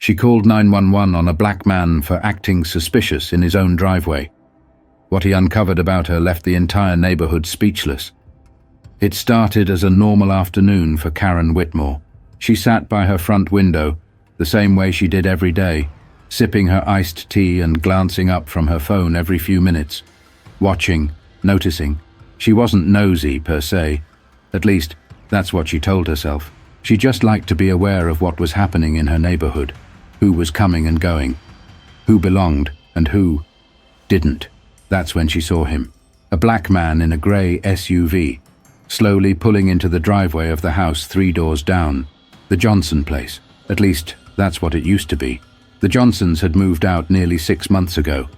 She called 911 on a black man for acting suspicious in his own driveway. What he uncovered about her left the entire neighborhood speechless. It started as a normal afternoon for Karen Whitmore. She sat by her front window, the same way she did every day, sipping her iced tea and glancing up from her phone every few minutes. Watching, noticing. She wasn't nosy, per se. At least, that's what she told herself. She just liked to be aware of what was happening in her neighborhood, who was coming and going, who belonged and who didn't. That's when she saw him. A black man in a grey SUV, slowly pulling into the driveway of the house 3 doors down. The Johnson place. At least, that's what it used to be. The Johnsons had moved out nearly 6 months ago.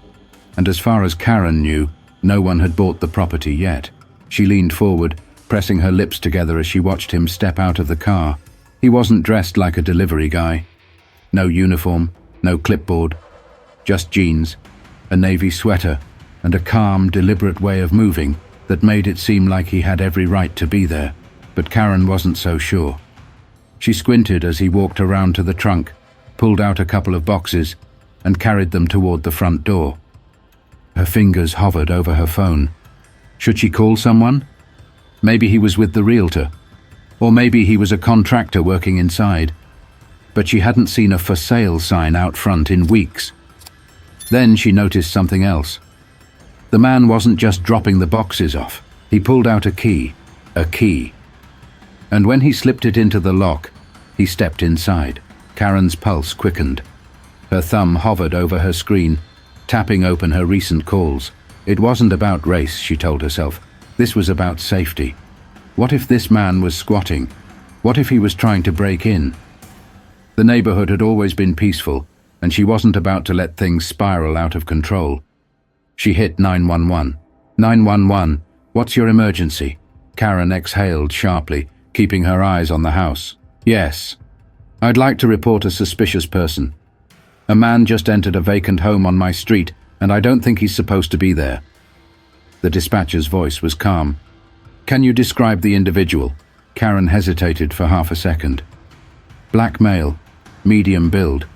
And as far as Karen knew, no one had bought the property yet. She leaned forward, pressing her lips together as she watched him step out of the car. He wasn't dressed like a delivery guy. No uniform, no clipboard. Just jeans, a navy sweater, and a calm, deliberate way of moving that made it seem like he had every right to be there. But Karen wasn't so sure. She squinted as he walked around to the trunk, pulled out a couple of boxes, and carried them toward the front door. Her fingers hovered over her phone. Should she call someone? Maybe he was with the realtor. Or maybe he was a contractor working inside. But she hadn't seen a for sale sign out front in weeks. Then she noticed something else. The man wasn't just dropping the boxes off. He pulled out a key. And when he slipped it into the lock, he stepped inside. Karen's pulse quickened. Her thumb hovered over her screen, tapping open her recent calls. It wasn't about race, she told herself. This was about safety. What if this man was squatting? What if he was trying to break in? The neighborhood had always been peaceful, and she wasn't about to let things spiral out of control. She hit 911. 911, what's your emergency? Karen exhaled sharply, keeping her eyes on the house. Yes. I'd like to report a suspicious person. A man just entered a vacant home on my street, and I don't think he's supposed to be there. The dispatcher's voice was calm. Can you describe the individual? Karen hesitated for half a second. Black male, medium build.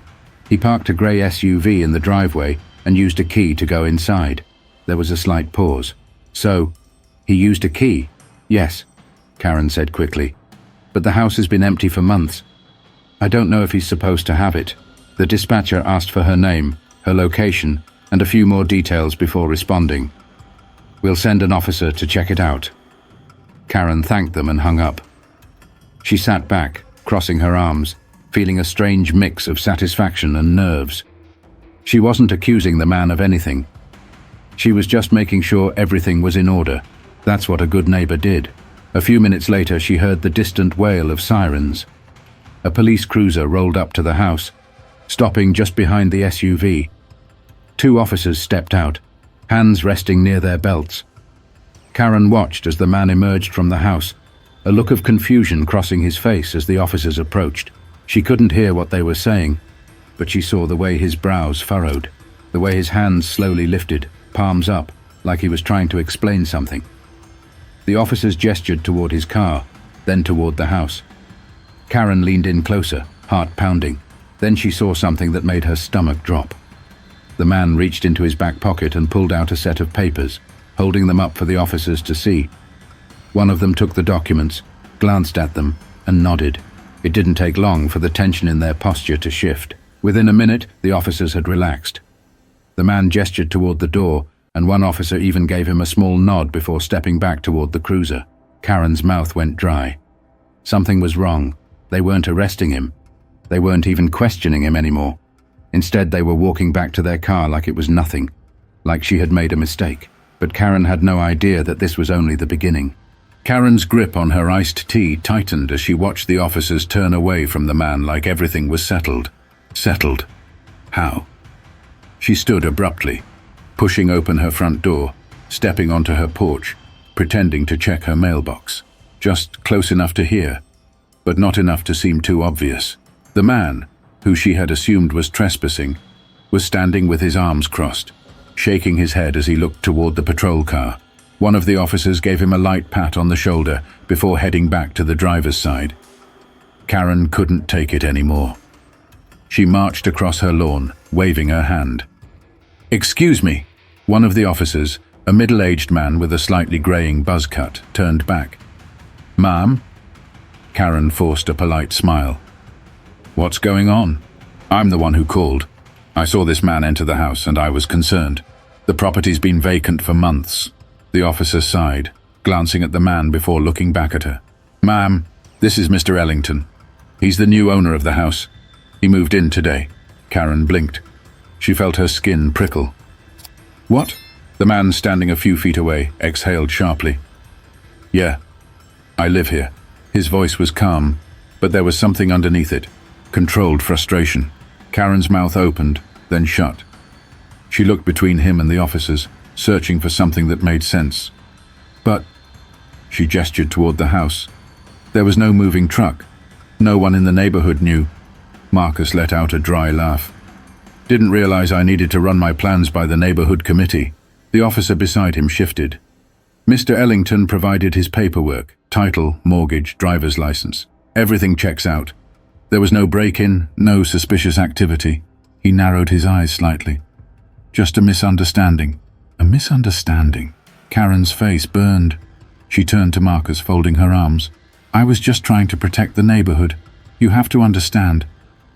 He parked a grey SUV in the driveway and used a key to go inside. There was a slight pause. So, he used a key? Yes, Karen said quickly. But the house has been empty for months. I don't know if he's supposed to have it. The dispatcher asked for her name, her location, and a few more details before responding. We'll send an officer to check it out. Karen thanked them and hung up. She sat back, crossing her arms, feeling a strange mix of satisfaction and nerves. She wasn't accusing the man of anything. She was just making sure everything was in order. That's what a good neighbor did. A few minutes later, she heard the distant wail of sirens. A police cruiser rolled up to the house, stopping just behind the SUV. 2 officers stepped out, hands resting near their belts. Karen watched as the man emerged from the house, a look of confusion crossing his face as the officers approached. She couldn't hear what they were saying, but she saw the way his brows furrowed, the way his hands slowly lifted, palms up, like he was trying to explain something. The officers gestured toward his car, then toward the house. Karen leaned in closer, heart pounding. Then she saw something that made her stomach drop. The man reached into his back pocket and pulled out a set of papers, holding them up for the officers to see. One of them took the documents, glanced at them, and nodded. It didn't take long for the tension in their posture to shift. Within a minute, the officers had relaxed. The man gestured toward the door, and one officer even gave him a small nod before stepping back toward the cruiser. Karen's mouth went dry. Something was wrong. They weren't arresting him. They weren't even questioning him anymore. Instead, they were walking back to their car like it was nothing, like she had made a mistake. But Karen had no idea that this was only the beginning. Karen's grip on her iced tea tightened as she watched the officers turn away from the man like everything was settled. Settled. How? She stood abruptly, pushing open her front door, stepping onto her porch, pretending to check her mailbox. Just close enough to hear, but not enough to seem too obvious. The man, who she had assumed was trespassing, was standing with his arms crossed, shaking his head as he looked toward the patrol car. One of the officers gave him a light pat on the shoulder before heading back to the driver's side. Karen couldn't take it anymore. She marched across her lawn, waving her hand. "Excuse me." One of the officers, a middle-aged man with a slightly graying buzz cut, turned back. "Ma'am?" Karen forced a polite smile. "What's going on?" "I'm the one who called. I saw this man enter the house and I was concerned. The property's been vacant for months." The officer sighed, glancing at the man before looking back at her. "Ma'am, this is Mr. Ellington. He's the new owner of the house. He moved in today." Karen blinked. She felt her skin prickle. "What?" The man standing a few feet away exhaled sharply. "Yeah, I live here." His voice was calm, but there was something underneath it. Controlled frustration. Karen's mouth opened, then shut. She looked between him and the officers, searching for something that made sense. "But," she gestured toward the house. "There was no moving truck. No one in the neighborhood knew." Marcus let out a dry laugh. "Didn't realize I needed to run my plans by the neighborhood committee." The officer beside him shifted. "Mr. Ellington provided his paperwork, title, mortgage, driver's license. Everything checks out. There was no break-in, no suspicious activity." He narrowed his eyes slightly. "Just a misunderstanding." A misunderstanding? Karen's face burned. She turned to Marcus, folding her arms. "I was just trying to protect the neighborhood. You have to understand.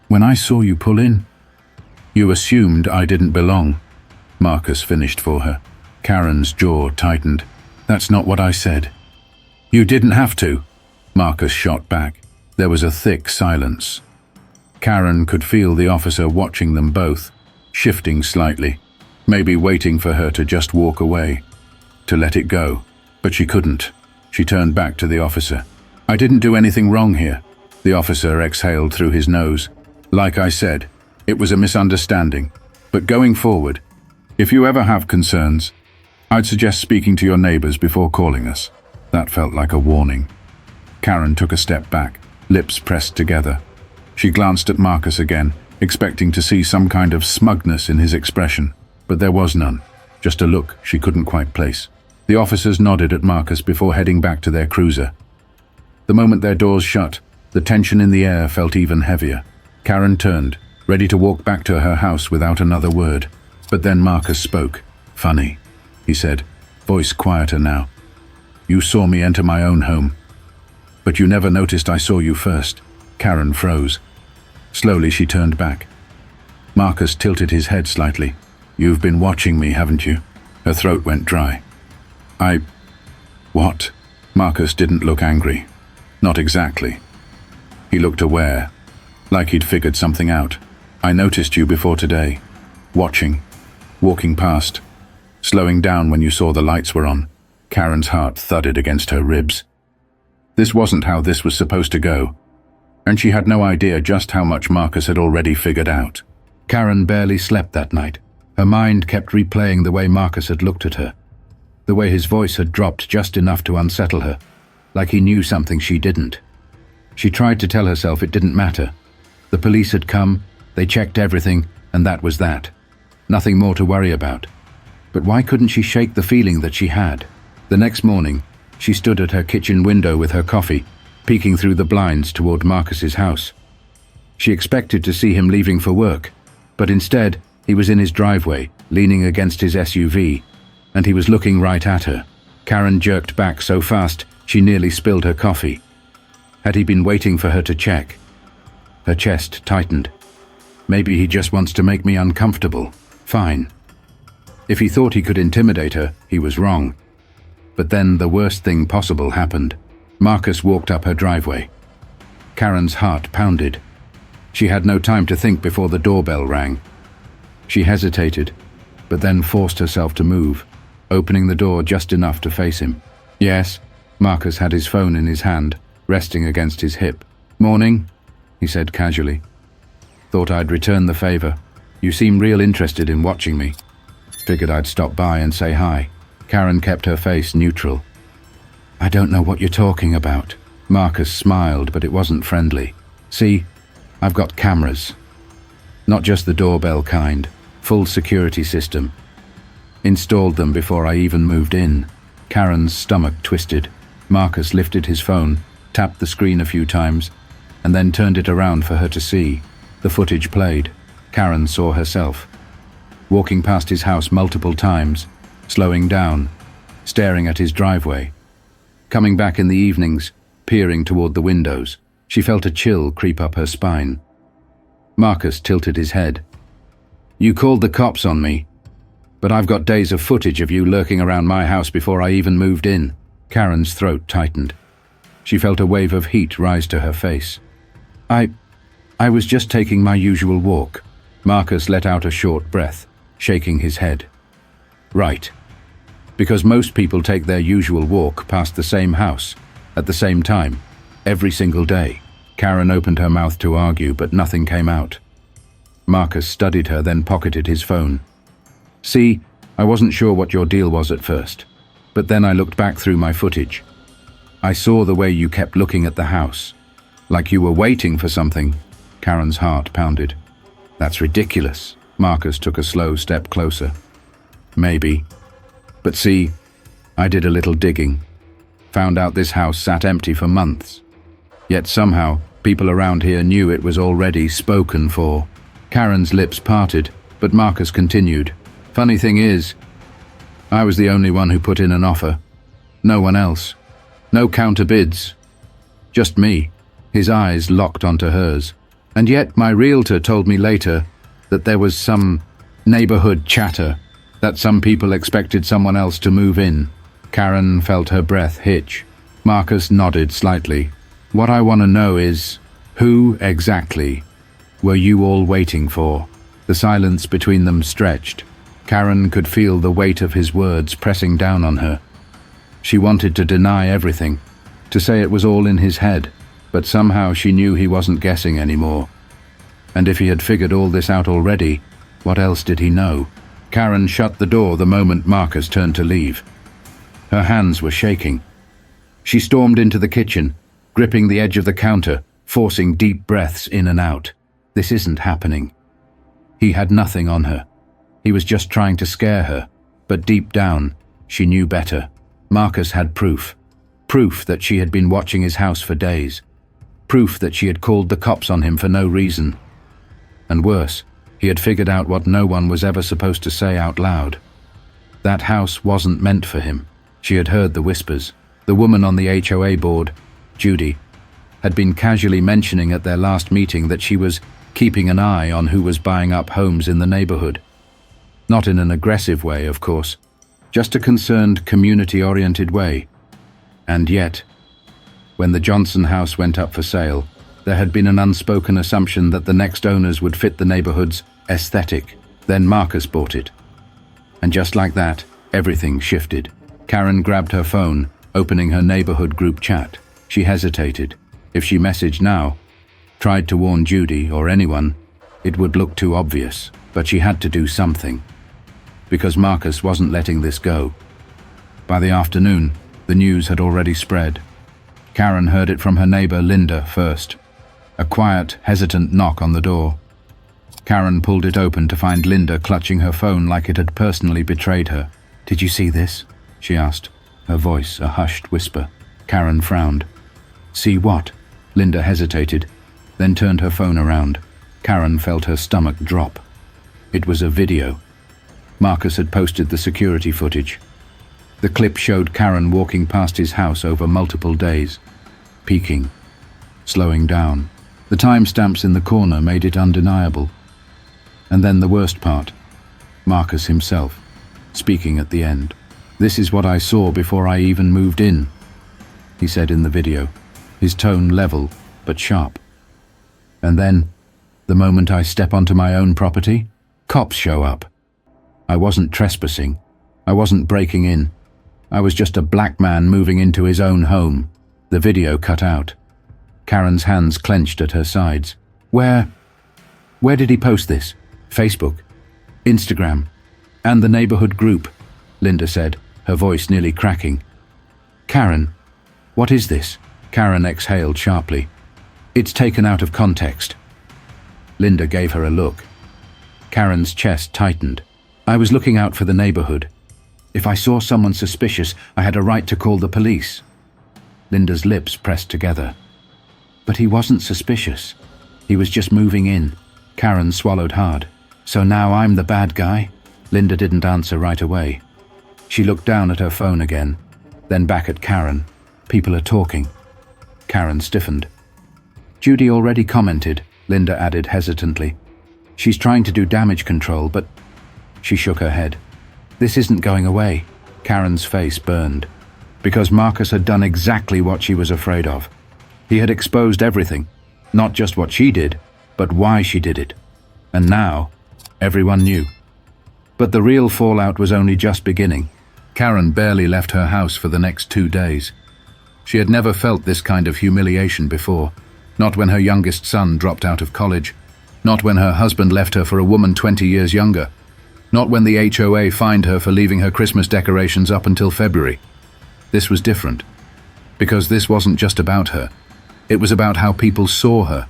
When I saw you pull in..." "You assumed I didn't belong," Marcus finished for her. Karen's jaw tightened. "That's not what I said." "You didn't have to," Marcus shot back. There was a thick silence. Karen could feel the officer watching them both, shifting slightly, maybe waiting for her to just walk away, to let it go. But she couldn't. She turned back to the officer. "I didn't do anything wrong here." The officer exhaled through his nose. "Like I said, it was a misunderstanding. But going forward, if you ever have concerns, I'd suggest speaking to your neighbors before calling us." That felt like a warning. Karen took a step back, lips pressed together. She glanced at Marcus again, expecting to see some kind of smugness in his expression, but there was none, just a look she couldn't quite place. The officers nodded at Marcus before heading back to their cruiser. The moment their doors shut, the tension in the air felt even heavier. Karen turned, ready to walk back to her house without another word. But then Marcus spoke. "Funny," he said, voice quieter now. "You saw me enter my own home. But you never noticed I saw you first." Karen froze. Slowly she turned back. Marcus tilted his head slightly. "You've been watching me, haven't you?" Her throat went dry. What?" Marcus didn't look angry. Not exactly. He looked aware, like he'd figured something out. "I noticed you before today. Watching. Walking past. Slowing down when you saw the lights were on." Karen's heart thudded against her ribs. This wasn't how this was supposed to go, and she had no idea just how much Marcus had already figured out. Karen barely slept that night. Her mind kept replaying the way Marcus had looked at her, the way his voice had dropped just enough to unsettle her, like he knew something she didn't. She tried to tell herself it didn't matter. The police had come, they checked everything, and that was that. Nothing more to worry about. But why couldn't she shake the feeling that she had? The next morning, she stood at her kitchen window with her coffee, peeking through the blinds toward Marcus's house. She expected to see him leaving for work, but instead, he was in his driveway, leaning against his SUV, and he was looking right at her. Karen jerked back so fast, she nearly spilled her coffee. Had he been waiting for her to check? Her chest tightened. Maybe he just wants to make me uncomfortable. Fine. If he thought he could intimidate her, he was wrong. But then the worst thing possible happened. Marcus walked up her driveway. Karen's heart pounded. She had no time to think before the doorbell rang. She hesitated, but then forced herself to move, opening the door just enough to face him. "Yes?" Marcus had his phone in his hand, resting against his hip. "Morning," he said casually. "Thought I'd return the favor. You seem real interested in watching me. Figured I'd stop by and say hi." Karen kept her face neutral. "I don't know what you're talking about." Marcus smiled, but it wasn't friendly. "See, I've got cameras. Not just the doorbell kind, full security system. Installed them before I even moved in." Karen's stomach twisted. Marcus lifted his phone, tapped the screen a few times, and then turned it around for her to see. The footage played. Karen saw herself, walking past his house multiple times, slowing down, staring at his driveway. Coming back in the evenings, peering toward the windows, she felt a chill creep up her spine. Marcus tilted his head. "You called the cops on me, but I've got days of footage of you lurking around my house before I even moved in." Karen's throat tightened. She felt a wave of heat rise to her face. I was just taking my usual walk." Marcus let out a short breath, shaking his head. "Right. Because most people take their usual walk past the same house, at the same time, every single day." Karen opened her mouth to argue, but nothing came out. Marcus studied her, then pocketed his phone. "See, I wasn't sure what your deal was at first, but then I looked back through my footage. I saw the way you kept looking at the house, like you were waiting for something." Karen's heart pounded. "That's ridiculous." Marcus took a slow step closer. "Maybe. But see, I did a little digging. Found out this house sat empty for months. Yet somehow, people around here knew it was already spoken for." Karen's lips parted, but Marcus continued. "Funny thing is, I was the only one who put in an offer. No one else. No counter bids. Just me." His eyes locked onto hers. "And yet my realtor told me later that there was some neighborhood chatter, that some people expected someone else to move in." Karen felt her breath hitch. Marcus nodded slightly. "What I want to know is, who exactly were you all waiting for?" The silence between them stretched. Karen could feel the weight of his words pressing down on her. She wanted to deny everything, to say it was all in his head, but somehow she knew he wasn't guessing anymore. And if he had figured all this out already, what else did he know? Karen shut the door the moment Marcus turned to leave. Her hands were shaking. She stormed into the kitchen, gripping the edge of the counter, forcing deep breaths in and out. This isn't happening. He had nothing on her. He was just trying to scare her, but deep down, she knew better. Marcus had proof. Proof that she had been watching his house for days. Proof that she had called the cops on him for no reason. And worse, he had figured out what no one was ever supposed to say out loud. That house wasn't meant for him. She had heard the whispers. The woman on the HOA board, Judy, had been casually mentioning at their last meeting that she was keeping an eye on who was buying up homes in the neighborhood. Not in an aggressive way, of course, just a concerned, community-oriented way. And yet, when the Johnson house went up for sale, there had been an unspoken assumption that the next owners would fit the neighborhood's aesthetic. Then Marcus bought it. And just like that, everything shifted. Karen grabbed her phone, opening her neighborhood group chat. She hesitated. If she messaged now, tried to warn Judy or anyone, it would look too obvious. But she had to do something, because Marcus wasn't letting this go. By the afternoon, the news had already spread. Karen heard it from her neighbor Linda first. A quiet, hesitant knock on the door. Karen pulled it open to find Linda clutching her phone like it had personally betrayed her. "Did you see this?" she asked, her voice a hushed whisper. Karen frowned. "See what?" Linda hesitated, then turned her phone around. Karen felt her stomach drop. It was a video. Marcus had posted the security footage. The clip showed Karen walking past his house over multiple days, peeking, slowing down. The timestamps in the corner made it undeniable. And then the worst part, Marcus himself, speaking at the end. "This is what I saw before I even moved in," he said in the video, his tone level but sharp. "And then, the moment I step onto my own property, cops show up. I wasn't trespassing. I wasn't breaking in. I was just a black man moving into his own home." The video cut out. Karen's hands clenched at her sides. Where did he post this?" "Facebook, Instagram, and the neighborhood group," Linda said, her voice nearly cracking. "Karen, what is this?" Karen exhaled sharply. "It's taken out of context." Linda gave her a look. Karen's chest tightened. "I was looking out for the neighborhood. If I saw someone suspicious, I had a right to call the police." Linda's lips pressed together. "But he wasn't suspicious. He was just moving in. Karen swallowed hard. So now I'm the bad guy? Linda didn't answer right away. She looked down at her phone again, then back at Karen. People are talking. Karen stiffened. Judy already commented, Linda added hesitantly. She's trying to do damage control, but... She shook her head. This isn't going away. Karen's face burned. Because Marcus had done exactly what she was afraid of. He had exposed everything. Not just what she did, but why she did it. And now, everyone knew. But the real fallout was only just beginning. Karen barely left her house for the next 2 days. She had never felt this kind of humiliation before. Not when her youngest son dropped out of college. Not when her husband left her for a woman 20 years younger. Not when the HOA fined her for leaving her Christmas decorations up until February. This was different. Because this wasn't just about her. It was about how people saw her,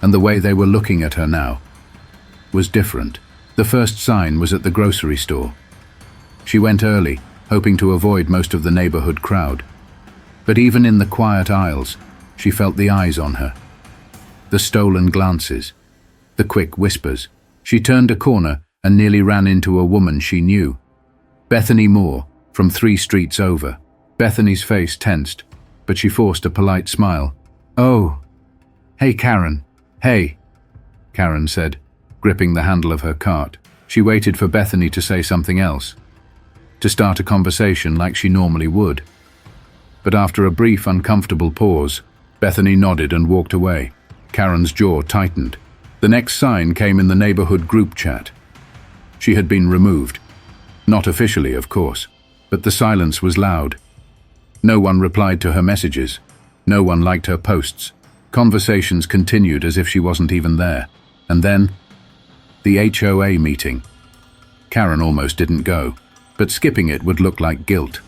and the way they were looking at her now was different. The first sign was at the grocery store. She went early, hoping to avoid most of the neighborhood crowd. But even in the quiet aisles, she felt the eyes on her. The stolen glances, the quick whispers. She turned a corner and nearly ran into a woman she knew. Bethany Moore, from 3 streets over. Bethany's face tensed, but she forced a polite smile. "Oh, hey Karen, hey," Karen said, gripping the handle of her cart. She waited for Bethany to say something else, to start a conversation like she normally would. But after a brief, uncomfortable pause, Bethany nodded and walked away. Karen's jaw tightened. The next sign came in the neighborhood group chat. She had been removed. Not officially, of course, but the silence was loud. No one replied to her messages. No one liked her posts. Conversations continued as if she wasn't even there. And then, the HOA meeting. Karen almost didn't go, but skipping it would look like guilt.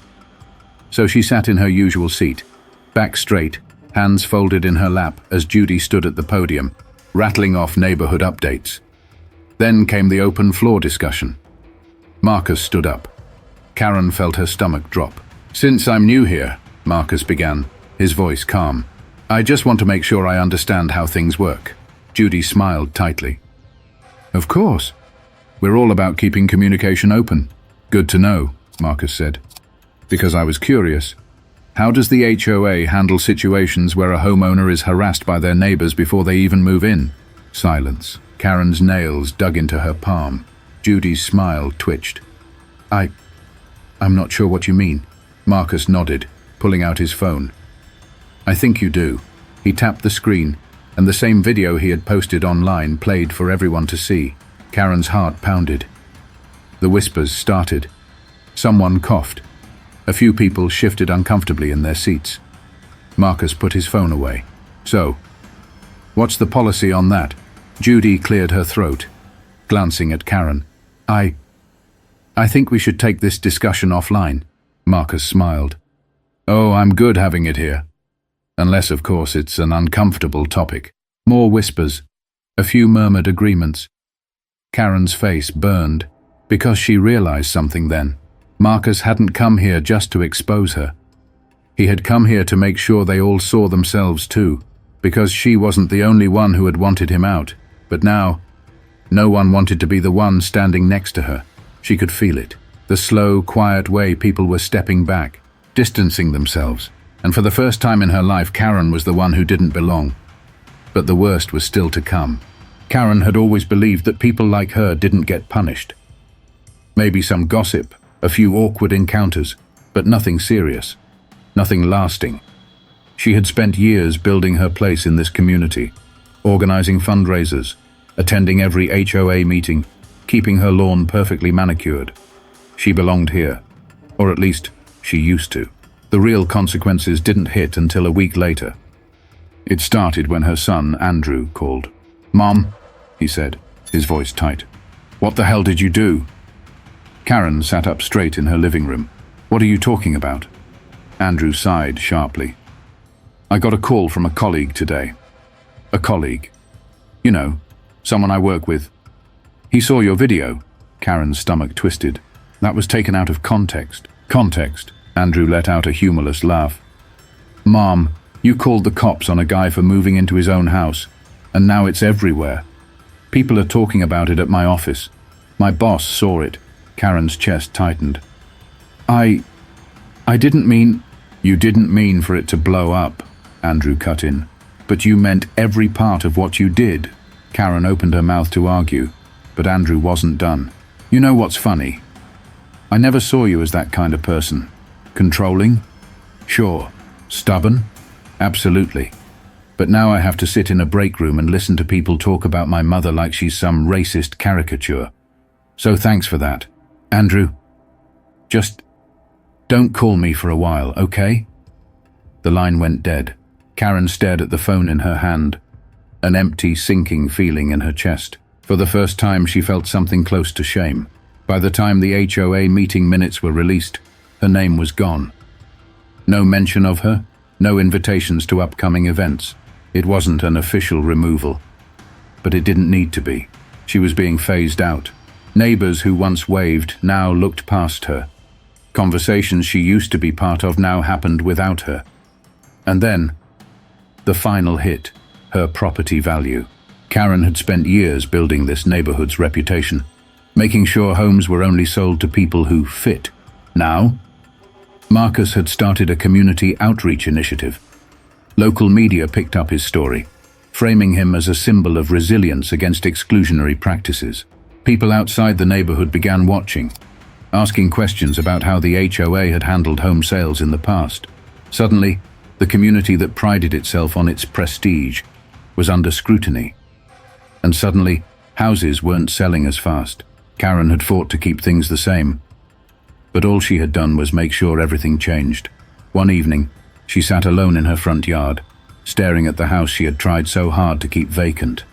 So she sat in her usual seat, back straight, hands folded in her lap as Judy stood at the podium, rattling off neighborhood updates. Then came the open floor discussion. Marcus stood up. Karen felt her stomach drop. "Since I'm new here," Marcus began, his voice calm, "I just want to make sure I understand how things work." Judy smiled tightly. "Of course. We're all about keeping communication open." "Good to know," Marcus said. "Because I was curious. How does the HOA handle situations where a homeowner is harassed by their neighbors before they even move in?" Silence. Karen's nails dug into her palm. Judy's smile twitched. I'm not sure what you mean." Marcus nodded, pulling out his phone. "I think you do." He tapped the screen, and the same video he had posted online played for everyone to see. Karen's heart pounded. The whispers started. Someone coughed. A few people shifted uncomfortably in their seats. Marcus put his phone away. "So, what's the policy on that?" Judy cleared her throat, glancing at Karen. I think we should take this discussion offline." Marcus smiled. "Oh, I'm good having it here. Unless, of course, it's an uncomfortable topic." More whispers. A few murmured agreements. Karen's face burned, because she realized something then. Marcus hadn't come here just to expose her. He had come here to make sure they all saw themselves too, because she wasn't the only one who had wanted him out. But now, no one wanted to be the one standing next to her. She could feel it. The slow, quiet way people were stepping back, distancing themselves. And for the first time in her life, Karen was the one who didn't belong. But the worst was still to come. Karen had always believed that people like her didn't get punished. Maybe some gossip, a few awkward encounters, but nothing serious, nothing lasting. She had spent years building her place in this community, organizing fundraisers, attending every HOA meeting, keeping her lawn perfectly manicured. She belonged here, or at least she used to. The real consequences didn't hit until a week later. It started when her son, Andrew, called. "Mom," he said, his voice tight. "What the hell did you do?" Karen sat up straight in her living room. "What are you talking about?" Andrew sighed sharply. "I got a call from a colleague today. A colleague. You know, someone I work with. He saw your video." Karen's stomach twisted. "That was taken out of context." "Context?" Andrew let out a humorless laugh. "Mom, you called the cops on a guy for moving into his own house, and now it's everywhere. People are talking about it at my office. My boss saw it. Karen's chest tightened. I didn't mean... You didn't mean for it to blow up, Andrew cut in. But you meant every part of what you did. Karen opened her mouth to argue, but Andrew wasn't done. You know what's funny? I never saw you as that kind of person. Controlling? Sure. Stubborn? Absolutely. But now I have to sit in a break room and listen to people talk about my mother like she's some racist caricature. So thanks for that. Andrew, just don't call me for a while, okay? The line went dead. Karen stared at the phone in her hand, an empty, sinking feeling in her chest. For the first time, she felt something close to shame. By the time the HOA meeting minutes were released, her name was gone. No mention of her, no invitations to upcoming events. It wasn't an official removal, but it didn't need to be. She was being phased out. Neighbors who once waved now looked past her. Conversations she used to be part of now happened without her. And then, the final hit, her property value. Karen had spent years building this neighborhood's reputation, making sure homes were only sold to people who fit. Now, Marcus had started a community outreach initiative. Local media picked up his story, framing him as a symbol of resilience against exclusionary practices. People outside the neighborhood began watching, asking questions about how the HOA had handled home sales in the past. Suddenly, the community that prided itself on its prestige was under scrutiny. And suddenly, houses weren't selling as fast. Karen had fought to keep things the same, but all she had done was make sure everything changed. One evening, she sat alone in her front yard, staring at the house she had tried so hard to keep vacant.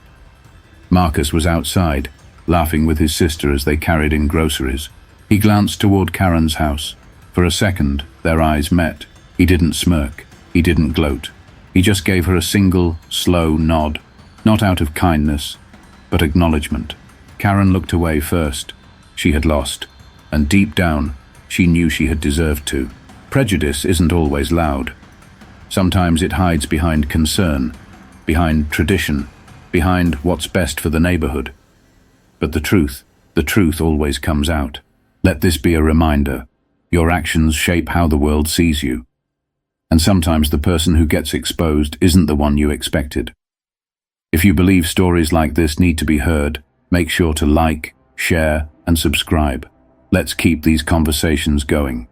Marcus was outside, laughing with his sister as they carried in groceries. He glanced toward Karen's house. For a second, their eyes met. He didn't smirk. He didn't gloat. He just gave her a single, slow nod, not out of kindness, but acknowledgement. Karen looked away first. She had lost, and deep down, she knew she had deserved to. Prejudice isn't always loud. Sometimes it hides behind concern, behind tradition, behind what's best for the neighborhood. But the truth always comes out. Let this be a reminder. Your actions shape how the world sees you. And sometimes the person who gets exposed isn't the one you expected. If you believe stories like this need to be heard, make sure to like, share, and subscribe. Let's keep these conversations going.